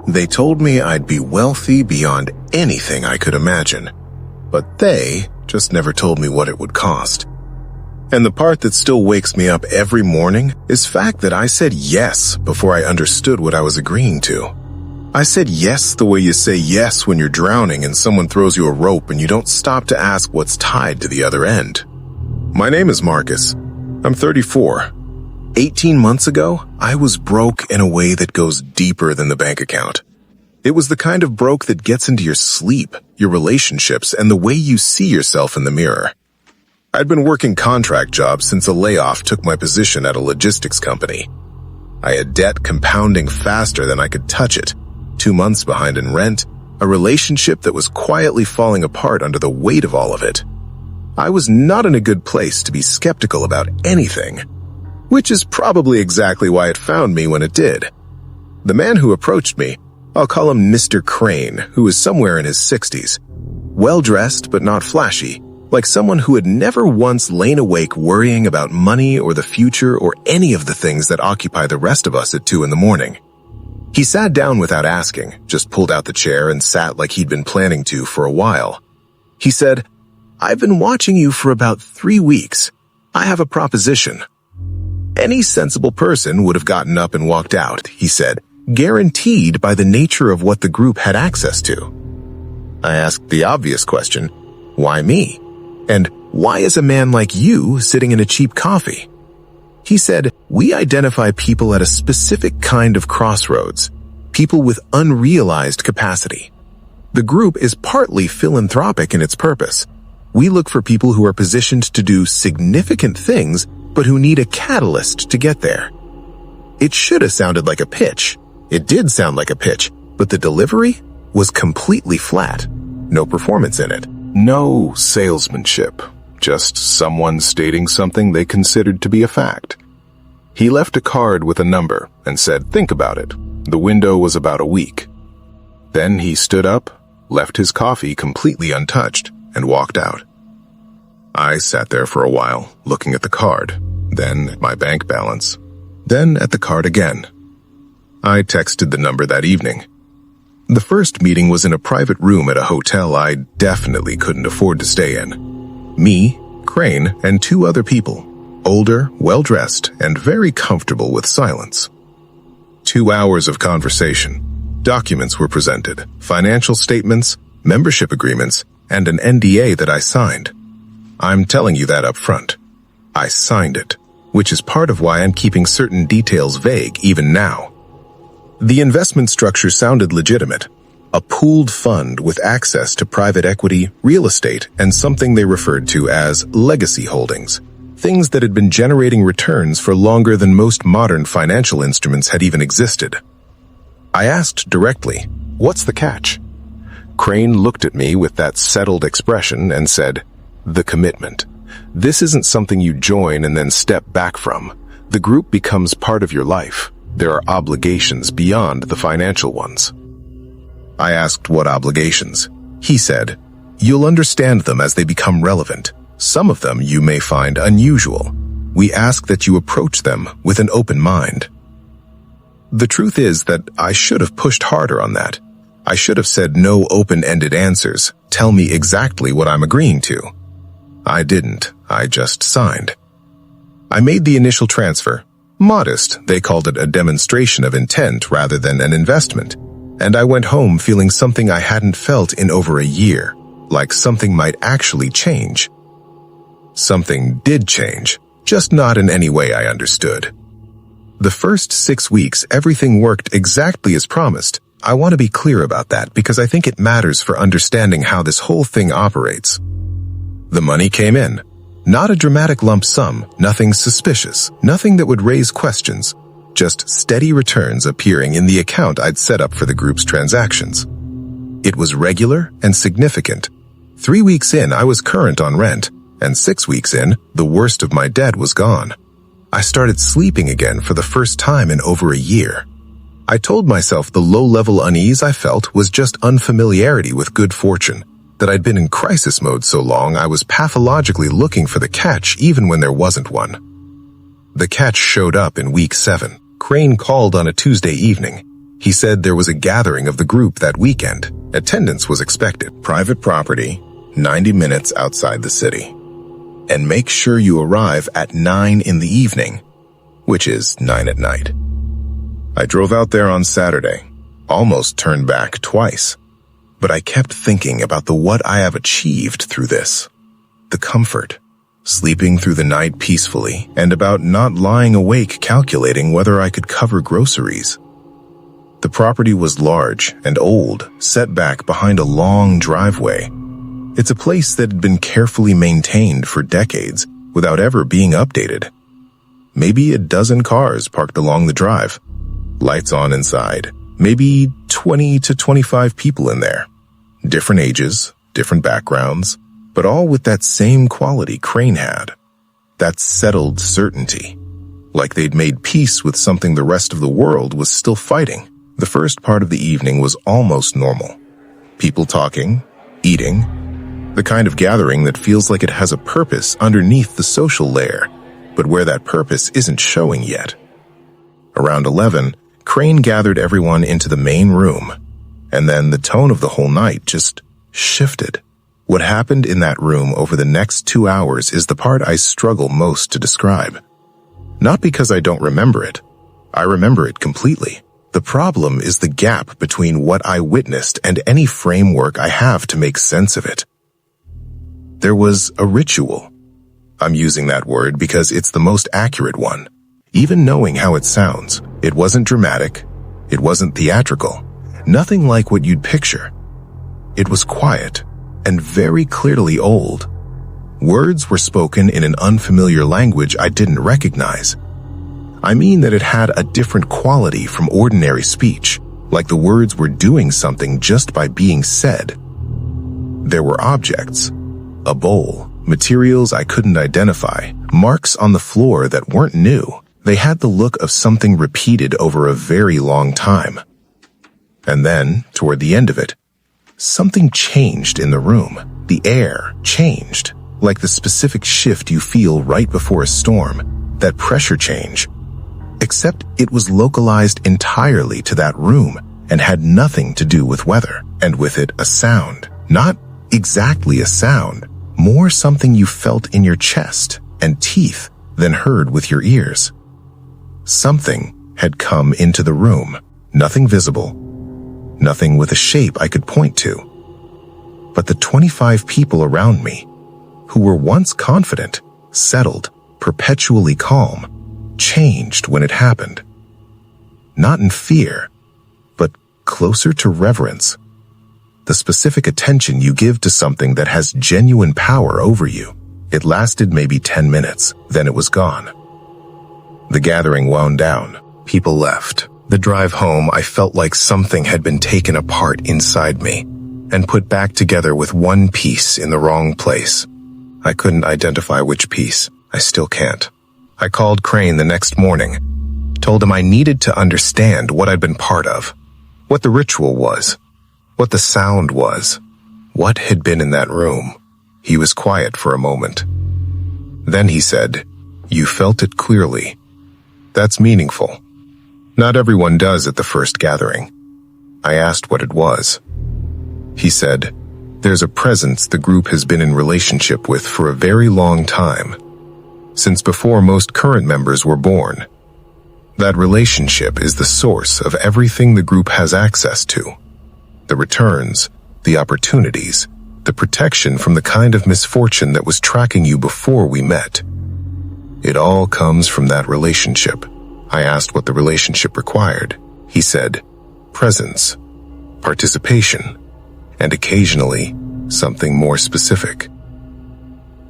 They told me I'd be wealthy beyond anything I could imagine, but they just never told me what it would cost. And the part that still wakes me up every morning is the fact that I said yes before I understood what I was agreeing to. I said yes the way you say yes when you're drowning and someone throws you a rope and you don't stop to ask what's tied to the other end. My name is Marcus. I'm 34. 18 months ago, I was broke in a way that goes deeper than the bank account. It was the kind of broke that gets into your sleep, your relationships, and the way you see yourself in the mirror. I'd been working contract jobs since a layoff took my position at a logistics company. I had debt compounding faster than I could touch it, 2 months behind in rent, a relationship that was quietly falling apart under the weight of all of it. I was not in a good place to be skeptical about anything, which is probably exactly why it found me when it did. The man who approached me, I'll call him Mr. Crane, who was somewhere in his 60s, well-dressed but not flashy, like someone who had never once lain awake worrying about money or the future or any of the things that occupy the rest of us at 2 in the morning. He sat down without asking, just pulled out the chair and sat like he'd been planning to for a while. He said, "I've been watching you for about 3 weeks. I have a proposition." Any sensible person would have gotten up and walked out, he said, guaranteed by the nature of what the group had access to. I asked the obvious question, why me? And why is a man like you sitting in a cheap coffee? He said, we identify people at a specific kind of crossroads, people with unrealized capacity. The group is partly philanthropic in its purpose. We look for people who are positioned to do significant things, but who need a catalyst to get there. It should have sounded like a pitch. It did sound like a pitch, but the delivery was completely flat. No performance in it. No salesmanship. Just someone stating something they considered to be a fact. He left a card with a number and said, "Think about it." The window was about a week. Then he stood up, left his coffee completely untouched, and walked out. I sat there for a while, looking at the card, then at my bank balance, then at the card again. I texted the number that evening. The first meeting was in a private room at a hotel I definitely couldn't afford to stay in. Me, Crane, and 2 other people, older, well-dressed, and very comfortable with silence. 2 hours of conversation. Documents were presented, financial statements, membership agreements, and an NDA that I signed. I'm telling you that up front. I signed it, which is part of why I'm keeping certain details vague even now. The investment structure sounded legitimate. A pooled fund with access to private equity, real estate, and something they referred to as legacy holdings. Things that had been generating returns for longer than most modern financial instruments had even existed. I asked directly, "What's the catch?" Crane looked at me with that settled expression and said, "The commitment. This isn't something you join and then step back from. The group becomes part of your life. There are obligations beyond the financial ones." I asked what obligations. He said, "You'll understand them as they become relevant. Some of them you may find unusual. We ask that you approach them with an open mind." The truth is that I should have pushed harder on that. I should have said no open-ended answers. Tell me exactly what I'm agreeing to. I didn't. I just signed. I made the initial transfer. Modest, they called it a demonstration of intent rather than an investment. And I went home feeling something I hadn't felt in over a year, like something might actually change. Something did change, just not in any way I understood. The first 6 weeks, everything worked exactly as promised. I want to be clear about that because I think it matters for understanding how this whole thing operates. The money came in. Not a dramatic lump sum, nothing suspicious, nothing that would raise questions. Just steady returns appearing in the account I'd set up for the group's transactions. It was regular and significant. 3 weeks in, I was current on rent, and 6 weeks in, the worst of my debt was gone. I started sleeping again for the first time in over a year. I told myself the low-level unease I felt was just unfamiliarity with good fortune, that I'd been in crisis mode so long I was pathologically looking for the catch even when there wasn't one. The catch showed up in week 7. Crane called on a Tuesday evening. He said there was a gathering of the group that weekend. Attendance was expected. Private property, 90 minutes outside the city. And make sure you arrive at 9 in the evening, which is 9 at night. I drove out there on Saturday, almost turned back twice. But I kept thinking about the what I have achieved through this. The comfort, sleeping through the night peacefully, and about not lying awake calculating whether I could cover groceries. The property was large and old, set back behind a long driveway. It's a place that had been carefully maintained for decades without ever being updated. Maybe a dozen cars parked along the drive, lights on inside, maybe 20 to 25 people in there. Different ages, different backgrounds, but all with that same quality Crane had. That settled certainty. Like they'd made peace with something the rest of the world was still fighting. The first part of the evening was almost normal. People talking, eating, the kind of gathering that feels like it has a purpose underneath the social layer, but where that purpose isn't showing yet. Around 11, Crane gathered everyone into the main room, and then the tone of the whole night just shifted. What happened in that room over the next 2 hours is the part I struggle most to describe. Not because I don't remember it. I remember it completely. The problem is the gap between what I witnessed and any framework I have to make sense of it. There was a ritual. I'm using that word because it's the most accurate one. Even knowing how it sounds, it wasn't dramatic, it wasn't theatrical, nothing like what you'd picture. It was quiet and very clearly old. Words were spoken in an unfamiliar language I didn't recognize. I mean that it had a different quality from ordinary speech, like the words were doing something just by being said. There were objects, a bowl, materials I couldn't identify, marks on the floor that weren't new. They had the look of something repeated over a very long time. And then, toward the end of it, something changed in the room. The air changed, like the specific shift you feel right before a storm, that pressure change. Except it was localized entirely to that room and had nothing to do with weather, and with it a sound. Not exactly a sound, more something you felt in your chest and teeth than heard with your ears. Something had come into the room, nothing visible, nothing with a shape I could point to. But the 25 people around me, who were once confident, settled, perpetually calm, changed when it happened. Not in fear, but closer to reverence. The specific attention you give to something that has genuine power over you. It lasted maybe 10 minutes, then it was gone. The gathering wound down. People left. The drive home, I felt like something had been taken apart inside me and put back together with one piece in the wrong place. I couldn't identify which piece. I still can't. I called Crane the next morning, told him I needed to understand what I'd been part of, what the ritual was, what the sound was, what had been in that room. He was quiet for a moment. Then he said, "You felt it clearly. That's meaningful. Not everyone does at the first gathering." I asked what it was. He said, "There's a presence the group has been in relationship with for a very long time, since before most current members were born. That relationship is the source of everything the group has access to. The returns, the opportunities, the protection from the kind of misfortune that was tracking you before we met. It all comes from that relationship." I asked what the relationship required. He said, "Presence, participation, and occasionally something more specific."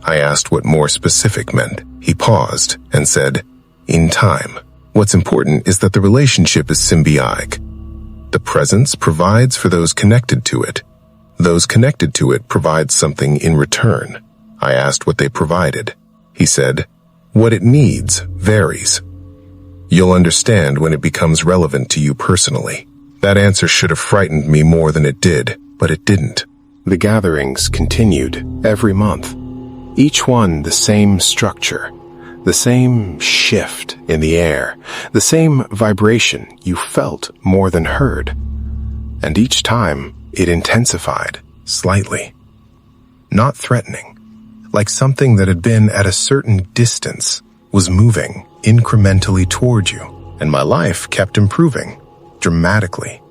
I asked what more specific meant. He paused and said, "In time. What's important is that the relationship is symbiotic. The presence provides for those connected to it. Those connected to it provide something in return." I asked what they provided. He said, "What it needs varies. You'll understand when it becomes relevant to you personally." That answer should have frightened me more than it did, but it didn't. The gatherings continued every month. Each one the same structure. The same shift in the air, the same vibration you felt more than heard. And each time, it intensified slightly. Not threatening, like something that had been at a certain distance was moving incrementally toward you, and my life kept improving dramatically.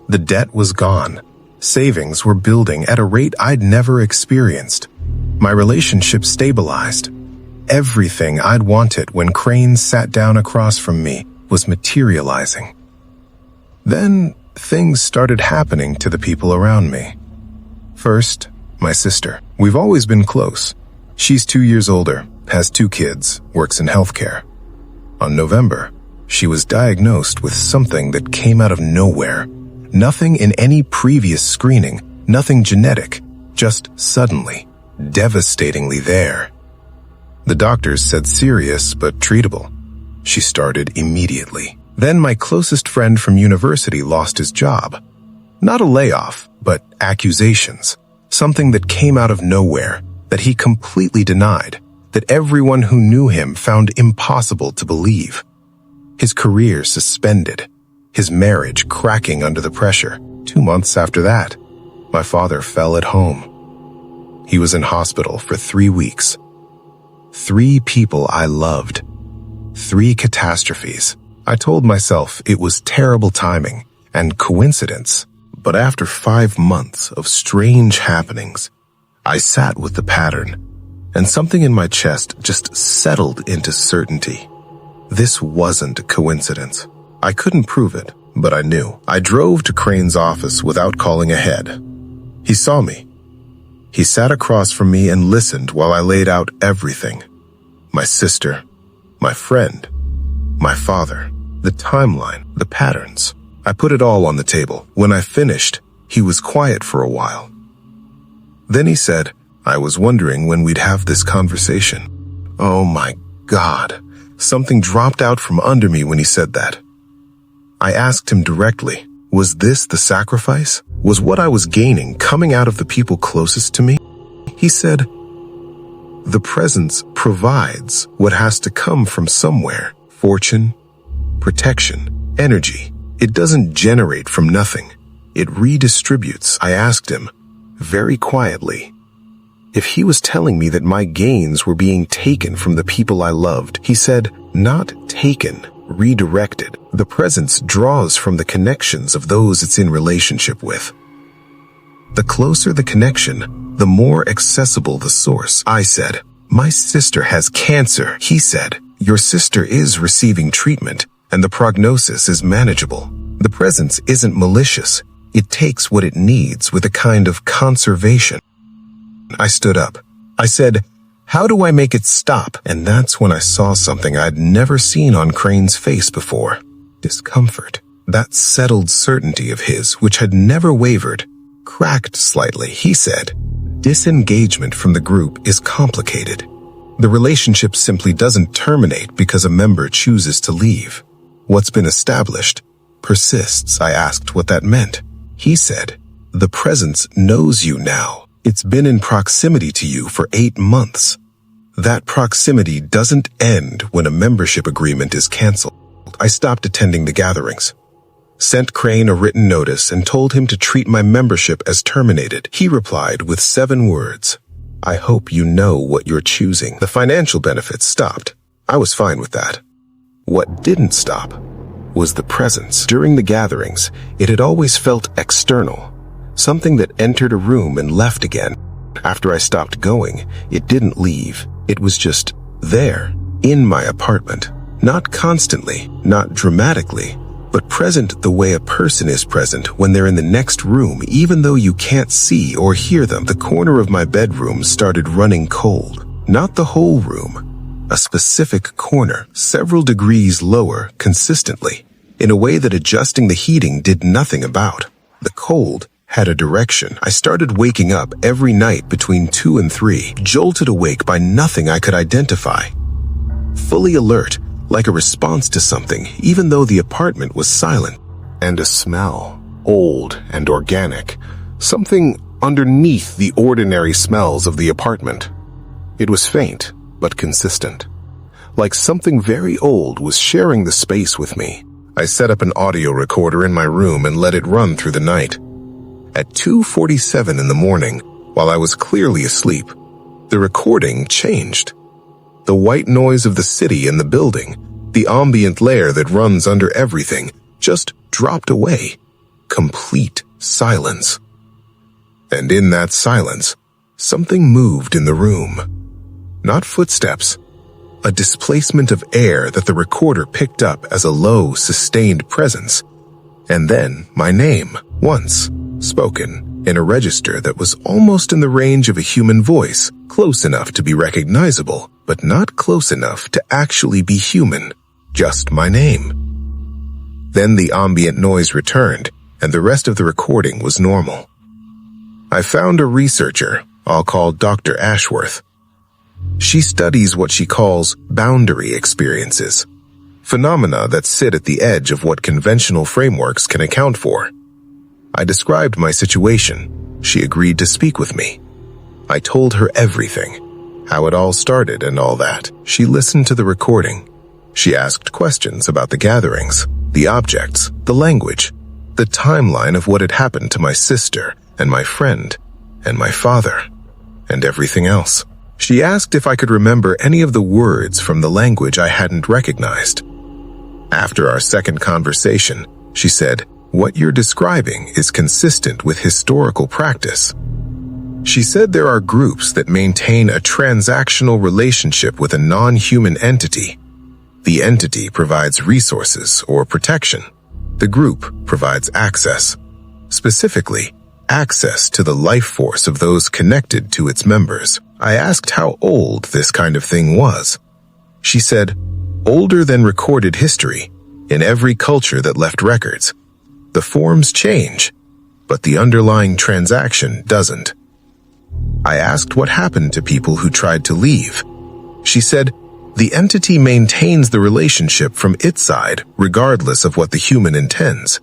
The debt was gone. Savings were building at a rate I'd never experienced. My relationship stabilized. Everything I'd wanted when Crane sat down across from me was materializing. Then things started happening to the people around me. First, my sister. We've always been close. She's 2 years older, has 2 kids, works in healthcare. On November, she was diagnosed with something that came out of nowhere. Nothing in any previous screening, nothing genetic, just suddenly, devastatingly there. The doctors said serious but treatable. She started immediately. Then my closest friend from university lost his job. Not a layoff, but accusations. Something that came out of nowhere, that he completely denied, that everyone who knew him found impossible to believe. His career suspended, his marriage cracking under the pressure. 2 months after that, my father fell at home. He was in hospital for 3 weeks. 3 people I loved. 3 catastrophes. I told myself it was terrible timing and coincidence, but after 5 months of strange happenings, I sat with the pattern, and something in my chest just settled into certainty. This wasn't a coincidence. I couldn't prove it, but I knew. I drove to Crane's office without calling ahead. He saw me. He sat across from me and listened while I laid out everything. My sister, my friend, my father, the timeline, the patterns. I put it all on the table. When I finished, he was quiet for a while. Then he said, "I was wondering when we'd have this conversation." Oh my God. Something dropped out from under me when he said that. I asked him directly, was this the sacrifice? Was what I was gaining coming out of the people closest to me? He said, "The presence provides what has to come from somewhere. Fortune, protection, energy. It doesn't generate from nothing. It redistributes." I asked him, very quietly, if he was telling me that my gains were being taken from the people I loved. He said, "Not taken, redirected. The presence draws from the connections of those it's in relationship with. The closer the connection, the more accessible the source." I said, "My sister has cancer." He said, "Your sister is receiving treatment, and the prognosis is manageable. The presence isn't malicious. It takes what it needs with a kind of conservation." I stood up. I said, "How do I make it stop?" And that's when I saw something I'd never seen on Crane's face before. Discomfort. That settled certainty of his, which had never wavered, cracked slightly. He said, "Disengagement from the group is complicated. The relationship simply doesn't terminate because a member chooses to leave. What's been established persists." I asked what that meant. He said, "The presence knows you now. It's been in proximity to you for 8 months. That proximity doesn't end when a membership agreement is canceled." I stopped attending the gatherings, sent Crane a written notice, and told him to treat my membership as terminated. He replied with 7 words, "I hope you know what you're choosing." The financial benefits stopped. I was fine with that. What didn't stop was the presence. During the gatherings, it had always felt external, something that entered a room and left again. After I stopped going, it didn't leave. It was just there, in my apartment. Not constantly, not dramatically, but present the way a person is present when they're in the next room, even though you can't see or hear them. The corner of my bedroom started running cold. Not the whole room, a specific corner, several degrees lower consistently, in a way that adjusting the heating did nothing about. The cold had a direction. I started waking up every night between 2 and 3, jolted awake by nothing I could identify. Fully alert, like a response to something, even though the apartment was silent. And a smell, old and organic, something underneath the ordinary smells of the apartment. It was faint, but consistent. like something very old was sharing the space with me. I set up an audio recorder in my room and let it run through the night. At 2:47 in the morning, while I was clearly asleep, the recording changed. The white noise of the city and the building, the ambient layer that runs under everything, just dropped away. Complete silence. And in that silence, something moved in the room. Not footsteps, a displacement of air that the recorder picked up as a low, sustained presence. And then my name, once spoken, in a register that was almost in the range of a human voice, close enough to be recognizable, but not close enough to actually be human. Just my name. Then the ambient noise returned, and the rest of the recording was normal. I found a researcher I'll call Dr. Ashworth. She studies what she calls boundary experiences, phenomena that sit at the edge of what conventional frameworks can account for. I described my situation. She agreed to speak with me. I told her everything, how it all started and all that. She listened to the recording. She asked questions about the gatherings, the objects, the language, the timeline of what had happened to my sister and my friend and my father and everything else. She asked if I could remember any of the words from the language I hadn't recognized. After our second conversation, she said, "What you're describing is consistent with historical practice." She said there are groups that maintain a transactional relationship with a non-human entity. The entity provides resources or protection. The group provides access. Specifically, access to the life force of those connected to its members. I asked how old this kind of thing was. She said, older than recorded history, in every culture that left records. The forms change, but the underlying transaction doesn't. I asked what happened to people who tried to leave. She said, the entity maintains the relationship from its side, regardless of what the human intends.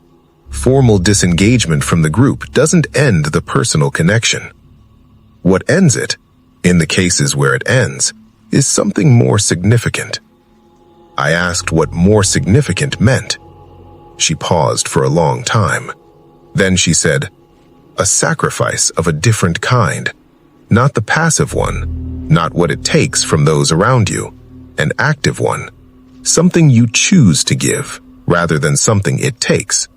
Formal disengagement from the group doesn't end the personal connection. What ends it, in the cases where it ends, is something more significant. I asked what more significant meant. She paused for a long time. Then she said, a sacrifice of a different kind, not the passive one, not what it takes from those around you, an active one, something you choose to give rather than something it takes.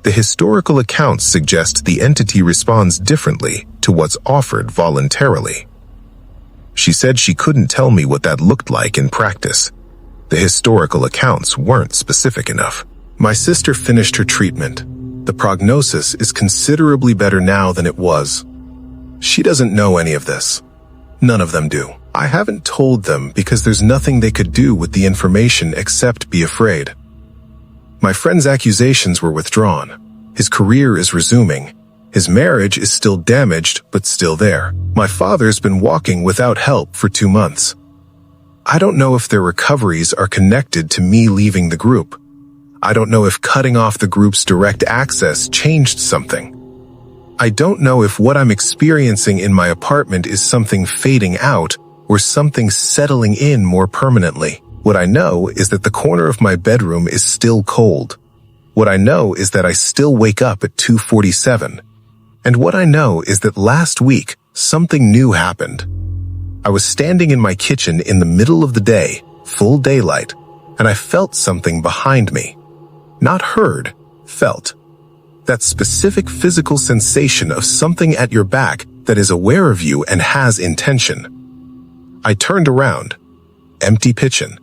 The historical accounts suggest the entity responds differently to what's offered voluntarily. She said she couldn't tell me what that looked like in practice. The historical accounts weren't specific enough. My sister finished her treatment. The prognosis is considerably better now than it was. She doesn't know any of this. None of them do. I haven't told them because there's nothing they could do with the information except be afraid. My friend's accusations were withdrawn. His career is resuming. His marriage is still damaged, but still there. My father's been walking without help for 2 months. I don't know if their recoveries are connected to me leaving the group. I don't know if cutting off the group's direct access changed something. I don't know if what I'm experiencing in my apartment is something fading out or something settling in more permanently. What I know is that the corner of my bedroom is still cold. What I know is that I still wake up at 2:47. And what I know is that last week, something new happened. I was standing in my kitchen in the middle of the day, full daylight, and I felt something behind me. Not heard, felt. That specific physical sensation of something at your back that is aware of you and has intention. I turned around. Empty kitchen.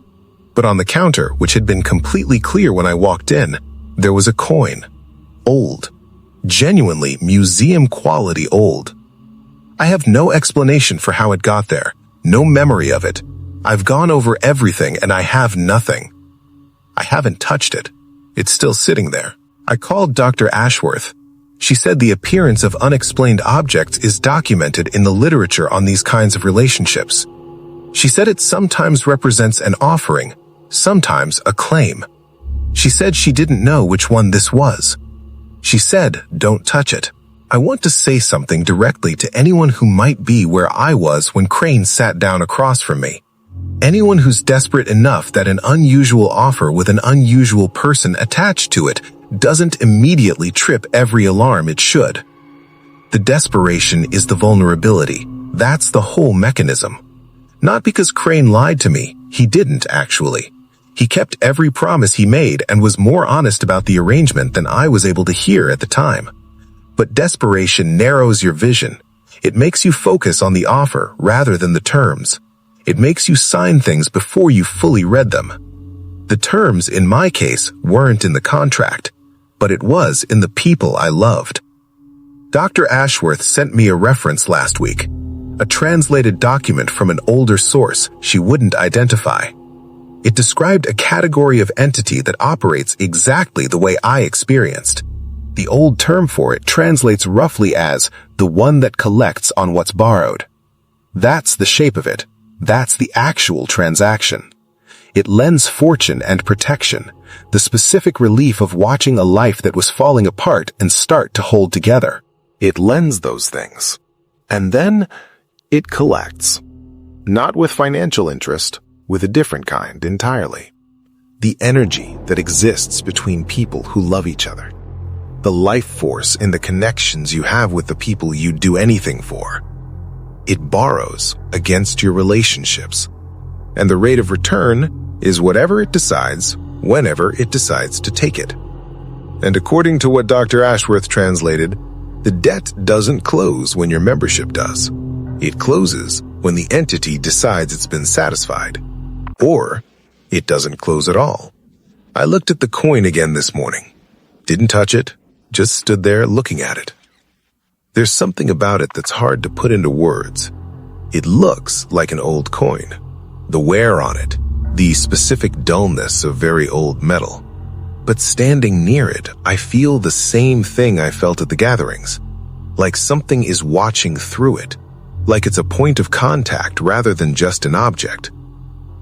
But on the counter, which had been completely clear when I walked in, there was a coin. Old. Genuinely museum-quality old. I have no explanation for how it got there, no memory of it. I've gone over everything and I have nothing. I haven't touched it. It's still sitting there. I called Dr. Ashworth. She said the appearance of unexplained objects is documented in the literature on these kinds of relationships. She said it sometimes represents an offering, sometimes a claim. She said she didn't know which one this was. She said, don't touch it. I want to say something directly to anyone who might be where I was when Crane sat down across from me. Anyone who's desperate enough that an unusual offer with an unusual person attached to it doesn't immediately trip every alarm it should. The desperation is the vulnerability. That's the whole mechanism. Not because Crane lied to me. He didn't, actually. He kept every promise he made and was more honest about the arrangement than I was able to hear at the time. But desperation narrows your vision. It makes you focus on the offer rather than the terms. It makes you sign things before you fully read them. The terms, in my case, weren't in the contract, but it was in the people I loved. Dr. Ashworth sent me a reference last week, a translated document from an older source she wouldn't identify. It described a category of entity that operates exactly the way I experienced. The old term for it translates roughly as the one that collects on what's borrowed. That's the shape of it. That's the actual transaction. It lends fortune and protection, the specific relief of watching a life that was falling apart and start to hold together. It lends those things. And then it collects. Not with financial interest, with a different kind entirely. The energy that exists between people who love each other. The life force in the connections you have with the people you'd do anything for. It borrows against your relationships. And the rate of return is whatever it decides, whenever it decides to take it. And according to what Dr. Ashworth translated, the debt doesn't close when your membership does. It closes when the entity decides it's been satisfied. Or it doesn't close at all. I looked at the coin again this morning. Didn't touch it, just stood there looking at it. There's something about it that's hard to put into words. It looks like an old coin. The wear on it, the specific dullness of very old metal. But standing near it, I feel the same thing I felt at the gatherings. Like something is watching through it. Like it's a point of contact rather than just an object.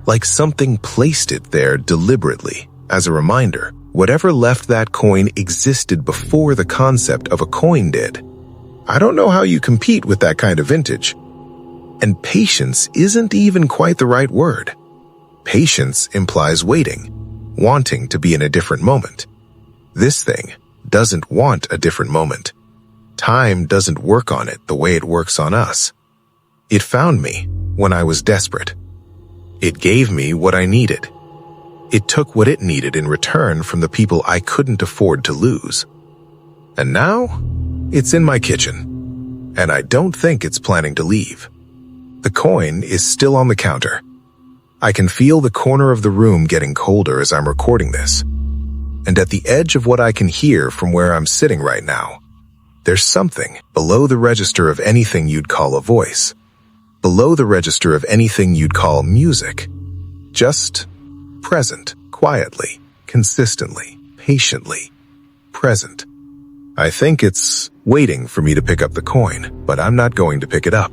Like something placed it there deliberately, as a reminder. Whatever left that coin existed before the concept of a coin did. I don't know how you compete with that kind of vintage. And patience isn't even quite the right word. Patience implies waiting, wanting to be in a different moment. This thing doesn't want a different moment. Time doesn't work on it the way it works on us. It found me when I was desperate. It gave me what I needed. It took what it needed in return from the people I couldn't afford to lose. And now, it's in my kitchen, and I don't think it's planning to leave. The coin is still on the counter. I can feel the corner of the room getting colder as I'm recording this. And at the edge of what I can hear from where I'm sitting right now, there's something below the register of anything you'd call a voice. Below the register of anything you'd call music. Just present, quietly, consistently, patiently, present. I think it's waiting for me to pick up the coin, but I'm not going to pick it up.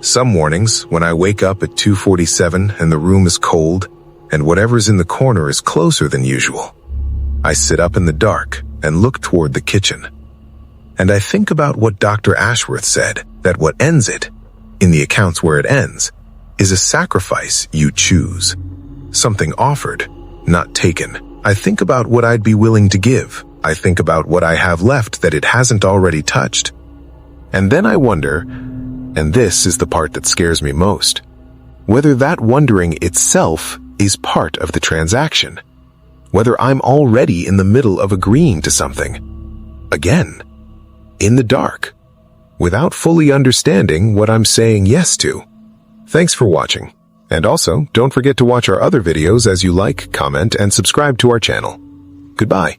Some mornings, when I wake up at 2:47 and the room is cold, and whatever's in the corner is closer than usual, I sit up in the dark and look toward the kitchen. And I think about what Dr. Ashworth said, that what ends it, in the accounts where it ends, is a sacrifice you choose. Something offered, not taken. I think about what I'd be willing to give. I think about what I have left that it hasn't already touched. And then I wonder, and this is the part that scares me most, whether that wondering itself is part of the transaction. Whether I'm already in the middle of agreeing to something. Again, in the dark, without fully understanding what I'm saying yes to. Thanks for watching. And also, don't forget to watch our other videos as you like, comment, and subscribe to our channel. Goodbye.